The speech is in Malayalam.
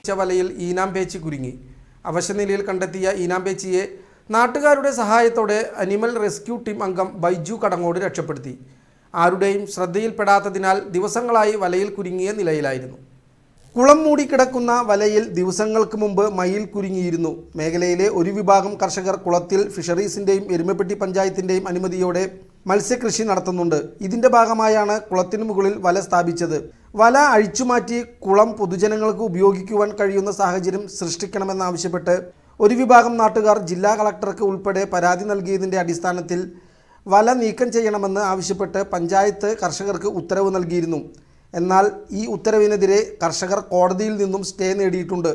ഉപയോഗിച്ച വലയിൽ ഈനാമ്പേച്ചി കുരുങ്ങി. അവശനിലയിൽ കണ്ടെത്തിയ ഈനാമ്പേച്ചിയെ നാട്ടുകാരുടെ സഹായത്തോടെ അനിമൽ റെസ്ക്യൂ ടീം അംഗം ബൈജു കടങ്ങോട് രക്ഷപ്പെടുത്തി. ആരുടെയും ശ്രദ്ധയിൽപ്പെടാത്തതിനാൽ ദിവസങ്ങളായി വലയിൽ കുരുങ്ങിയ നിലയിലായിരുന്നു. കുളം മൂടിക്കിടക്കുന്ന വലയിൽ ദിവസങ്ങൾക്ക് മുമ്പ് മയിൽ കുരുങ്ങിയിരുന്നു. മേഖലയിലെ ഒരു വിഭാഗം കർഷകർ കുളത്തിൽ ഫിഷറീസിൻ്റെയും എരുമപ്പെട്ടി പഞ്ചായത്തിൻ്റെയും അനുമതിയോടെ മത്സ്യകൃഷി നടത്തുന്നുണ്ട്. ഇതിൻ്റെ ഭാഗമായാണ് കുളത്തിനു മുകളിൽ വല സ്ഥാപിച്ചത്. വല അഴിച്ചുമാറ്റി കുളം പൊതുജനങ്ങൾക്ക് ഉപയോഗിക്കുവാൻ കഴിയുന്ന സാഹചര്യം സൃഷ്ടിക്കണമെന്നാവശ്യപ്പെട്ട് ഒരു വിഭാഗം നാട്ടുകാർ ജില്ലാ കളക്ടർക്ക് ഉൾപ്പെടെ പരാതി നൽകിയതിൻ്റെ അടിസ്ഥാനത്തിൽ വല നീക്കം ചെയ്യണമെന്ന് ആവശ്യപ്പെട്ട് പഞ്ചായത്ത് കർഷകർക്ക് ഉത്തരവ് നൽകിയിരുന്നു. എന്നാൽ ഈ ഉത്തരവിനെതിരെ കർഷകർ കോടതിയിൽ നിന്നും സ്റ്റേ നേടിയിട്ടുണ്ട്.